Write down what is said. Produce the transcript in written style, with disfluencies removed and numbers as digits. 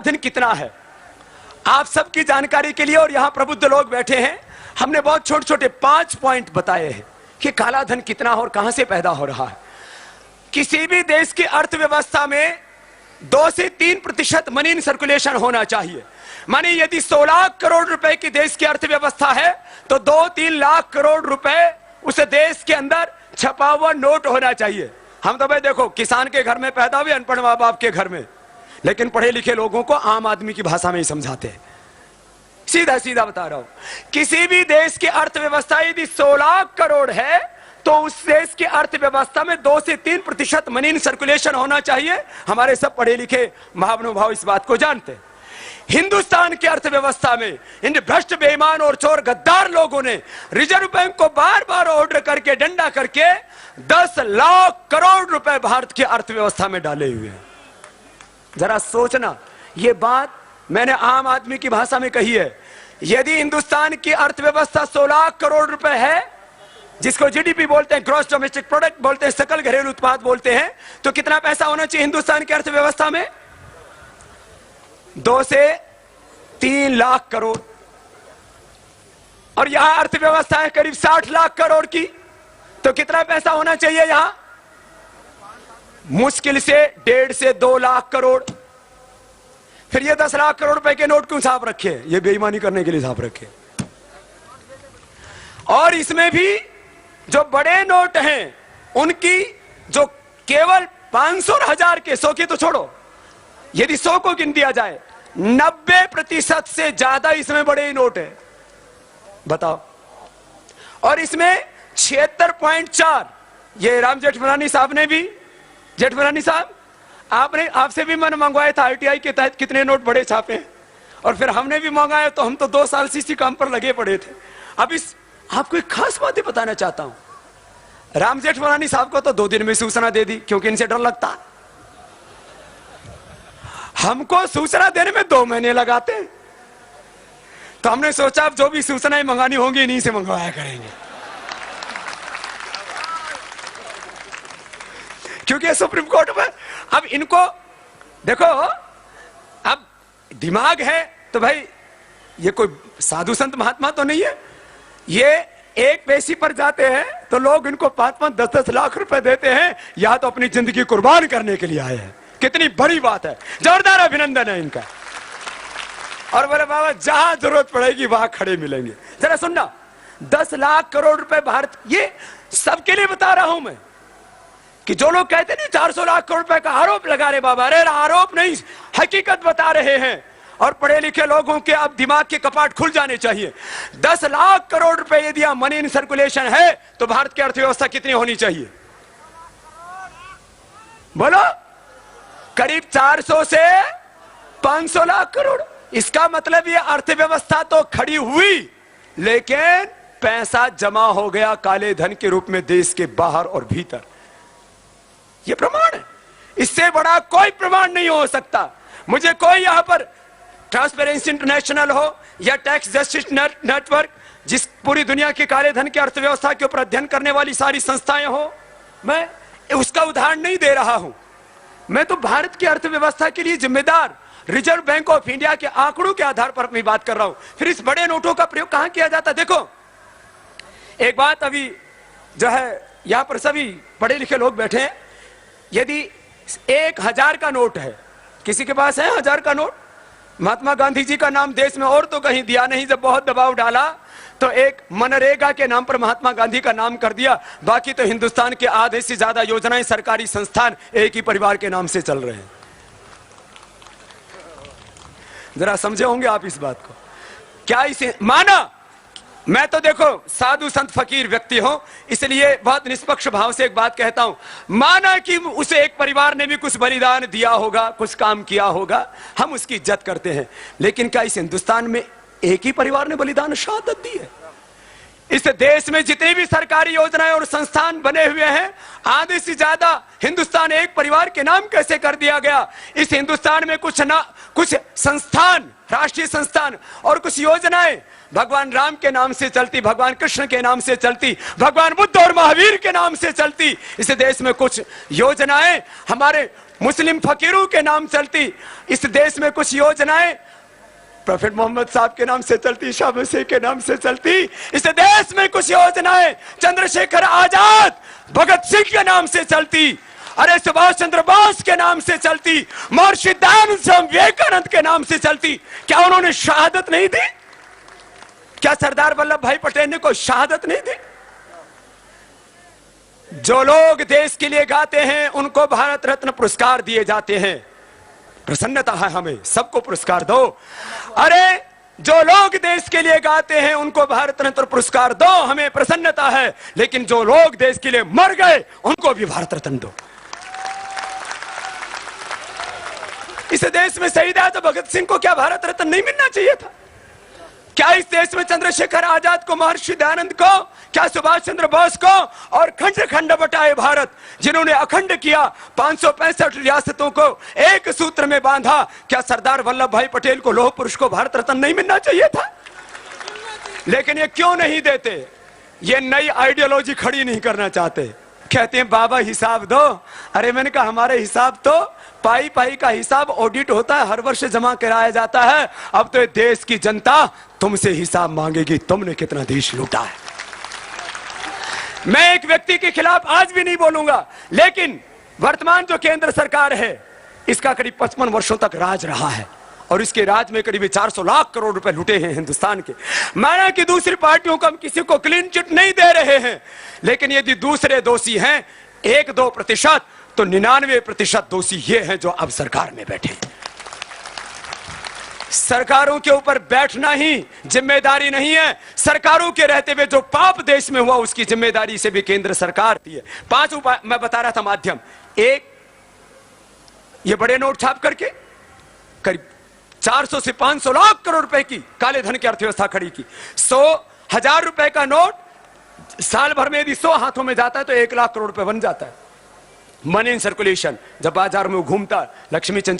धन कितना है, आप सबकी जानकारी के लिए, और यहां प्रबुद्ध लोग बैठे हैं, हमने बहुत छोटे छोटे 5 पॉइंट बताए हैं कि काला धन कितना और कहां से पैदा हो रहा है। किसी भी देश की अर्थव्यवस्था में 2 से 3% मनी इन सर्कुलेशन होना चाहिए। माने यदि 100 लाख करोड़ रुपए की देश की अर्थव्यवस्था है तो 2-3 लाख करोड़ रुपए उस देश के अंदर छपा हुआ नोट होना चाहिए। हम तो भाई देखो किसान के घर में पैदा हुए, अनपढ़ माँ बाप के घर में, लेकिन पढ़े लिखे लोगों को आम आदमी की भाषा में ही समझाते हैं। सीधा सीधा बता रहा हूं, किसी भी देश की अर्थव्यवस्था यदि 100 लाख करोड़ है तो उस देश की अर्थव्यवस्था में 2 से 3% मनी इन सर्कुलेशन होना चाहिए। हमारे सब पढ़े लिखे महानुभाव इस बात को जानते हैं। हिंदुस्तान की अर्थव्यवस्था में इन भ्रष्ट बेईमान और चोर गद्दार लोगों ने रिजर्व बैंक को बार बार ऑर्डर करके, डंडा करके 10 लाख करोड़ रुपए भारत की अर्थव्यवस्था में डाले हुए हैं। जरा सोचना, ये बात मैंने आम आदमी की भाषा में कही है। यदि हिंदुस्तान की अर्थव्यवस्था 100 लाख करोड़ रुपए है, जिसको जीडीपी बोलते हैं, ग्रॉस डोमेस्टिक प्रोडक्ट बोलते हैं, सकल घरेलू उत्पाद बोलते हैं, तो कितना पैसा होना चाहिए हिंदुस्तान की अर्थव्यवस्था में? 2 से 3 लाख करोड़। और यहां अर्थव्यवस्था है करीब 60 लाख करोड़ की, तो कितना पैसा होना चाहिए यहां? मुश्किल से 1.5 से 2 लाख करोड़। फिर ये 10 लाख करोड़ रुपए के नोट क्यों छाप रखे? ये बेईमानी करने के लिए छाप रखे। और इसमें भी जो बड़े नोट हैं उनकी जो केवल 500 और 1000 के, 100 के तो छोड़ो, यदि 100 को गिन दिया जाए 90% से ज्यादा इसमें बड़े नोट है। बताओ। और इसमें 76.4, ये राम जेठमलानी साहब ने भी, जेठमलानी साहब आपसे भी मन मंगवाया था आरटीआई के तहत कितने नोट बड़े छापे हैं, और फिर हमने भी मंगाया, तो हम तो 2 साल से इसी काम पर लगे पड़े थे। अब इस आपको एक खास बात ही बताना चाहता हूं, राम जेठमलानी साहब को तो 2 दिन में सूचना दे दी, क्योंकि इनसे डर लगता। हमको सूचना देने में 2 महीने लगाते हैं। तो हमने सोचा अब जो भी सूचनाएं मंगानी होंगी इन्हीं से मंगवाया करेंगे, क्योंकि सुप्रीम कोर्ट में अब इनको देखो, अब दिमाग है तो भाई ये कोई साधु संत महात्मा तो नहीं है। ये एक पेशी पर जाते हैं तो लोग इनको 5-5, 10-10 लाख रुपए देते हैं, या तो अपनी जिंदगी कुर्बान करने के लिए आए हैं। कितनी बड़ी बात है, जोरदार अभिनंदन है इनका। और बोले बाबा जहां जरूरत पड़ेगी वहां खड़े मिलेंगे। जरा सुनना, 10 लाख करोड़ रुपए भारत, ये सबके लिए बता रहा हूं मैं, कि जो लोग कहते नहीं 400 लाख करोड़ रुपए का आरोप लगा रहे बाबा, अरे आरोप नहीं, हकीकत बता रहे हैं। और पढ़े लिखे लोगों के अब दिमाग के कपाट खुल जाने चाहिए। 10 लाख करोड़ रुपए यदि मनी इन सर्कुलेशन है तो भारत की अर्थव्यवस्था कितनी होनी चाहिए? बोलो। करीब 400 से 500 लाख करोड़। इसका मतलब ये अर्थव्यवस्था तो खड़ी हुई, लेकिन पैसा जमा हो गया काले धन के रूप में देश के बाहर और भीतर। ये प्रमाण है, इससे बड़ा कोई प्रमाण नहीं हो सकता। मुझे कोई यहां पर ट्रांसपेरेंसी इंटरनेशनल हो या टैक्स जस्टिस नेटवर्क, जिस पूरी दुनिया के काले धन की अर्थव्यवस्था के ऊपर अध्ययन करने वाली सारी संस्थाएं हो, मैं उसका उदाहरण नहीं दे रहा हूं। मैं तो भारत की अर्थव्यवस्था के लिए जिम्मेदार रिजर्व बैंक ऑफ इंडिया के आंकड़ों के आधार पर अपनी बात कर रहा हूं। फिर इस बड़े नोटों का प्रयोग कहां किया जाता? देखो, एक बात अभी जो है यहां पर सभी पढ़े लिखे लोग बैठे हैं, यदि 1000 का नोट है, किसी के पास है 1000 का नोट? महात्मा गांधी जी का नाम देश में और तो कहीं दिया नहीं। जब बहुत दबाव डाला तो एक मनरेगा के नाम पर महात्मा गांधी का नाम कर दिया, बाकी तो हिंदुस्तान के आधे से ज्यादा योजनाएं, सरकारी संस्थान एक ही परिवार के नाम से चल रहे हैं। जरा समझे होंगे आप इस बात को। क्या इसे माना? मैं तो देखो साधु संत फकीर व्यक्ति हूं, इसलिए बहुत निष्पक्ष भाव से एक बात कहता हूं। माना कि उसे एक परिवार ने भी कुछ बलिदान दिया होगा, कुछ काम किया होगा, हम उसकी इज्जत करते हैं। लेकिन क्या इस हिंदुस्तान में एक ही परिवार ने बलिदान शहादत दी है? इस देश में जितनी भी सरकारी योजनाएं और संस्थान बने हुए हैं, आधे से ज्यादा हिंदुस्तान एक परिवार के नाम कैसे कर दिया गया। इस हिंदुस्तान में कुछ संस्थान, राष्ट्रीय संस्थान और कुछ योजनाएं भगवान राम के नाम से चलती, भगवान कृष्ण के नाम से चलती, भगवान बुद्ध और महावीर के नाम से चलती। इस देश में कुछ योजनाएं हमारे मुस्लिम फकीरों के नाम चलती। इस देश में कुछ योजनाएं प्रोफेट मोहम्मद साहब के नाम से चलती, शाह मसीह के नाम से चलती। इस देश में कुछ योजनाएं चंद्रशेखर आजाद, भगत सिंह के नाम से चलती, अरे सुभाष चंद्र बोस के नाम से चलती, महर्षि दयानंद स्वामी विवेकानंद के नाम से चलती। क्या उन्होंने शहादत नहीं दी? क्या सरदार वल्लभ भाई पटेल ने कोई शहादत नहीं दी? जो लोग देश के लिए गाते हैं उनको भारत रत्न पुरस्कार दिए जाते हैं। प्रसन्नता है हमें, सबको पुरस्कार दो। अरे जो लोग देश के लिए गाते हैं उनको भारत रत्न पुरस्कार दो, हमें प्रसन्नता है। लेकिन जो लोग देश के लिए मर गए उनको भी भारत रत्न दो। इस देश में शहीद है तो भगत सिंह को क्या भारत रत्न नहीं मिलना चाहिए था? क्या इस देश में चंद्रशेखर आजाद को, महर्षि दयानंद को, क्या सुभाष चंद्र बोस को और खंड खंड बटाए भारत जिन्होंने अखंड किया, 565 रियासतों को एक सूत्र में बांधा, क्या सरदार वल्लभ भाई पटेल को, लौह पुरुष को भारत रत्न नहीं मिलना चाहिए था? लेकिन ये क्यों नहीं देते? ये नई आइडियोलॉजी खड़ी नहीं करना चाहते। कहते हैं बाबा हिसाब दो। अरे मैंने कहा हमारे हिसाब तो पाई पाई का हिसाब ऑडिट होता है, हर वर्ष जमा कराया जाता है। अब तो देश की जनता तुमसे हिसाब मांगेगी, तुमने कितना देश लूटा है। मैं एक व्यक्ति के खिलाफ आज भी नहीं बोलूंगा, लेकिन वर्तमान जो केंद्र सरकार है इसका करीब 55 वर्षों तक राज रहा है और इसके राज में करीब 400 लाख करोड़ रुपए लुटे हैं हिंदुस्तान के। माना कि दूसरी पार्टियों को हम किसी को क्लीन चिट नहीं दे रहे हैं, लेकिन यदि दूसरे दोषी हैं 1-2% तो 99% दोषी ये हैं जो अब सरकार में बैठे। सरकारों के ऊपर बैठना ही जिम्मेदारी नहीं है, सरकारों के रहते हुए जो पाप देश में हुआ उसकी जिम्मेदारी से भी केंद्र सरकार दी है। 5 उपाय मैं बता रहा था माध्यम। एक, ये बड़े नोट छाप करके करीब 400 से 500 लाख करोड़ रुपए की काले धन की अर्थव्यवस्था खड़ी की। 100,000 रुपए का नोट साल भर में यदि 100 हाथों में जाता है तो 1 लाख करोड़ रुपए बन जाता है। मनी इन सर्कुलेशन जब बाजार में घूमता, लक्ष्मी चंचल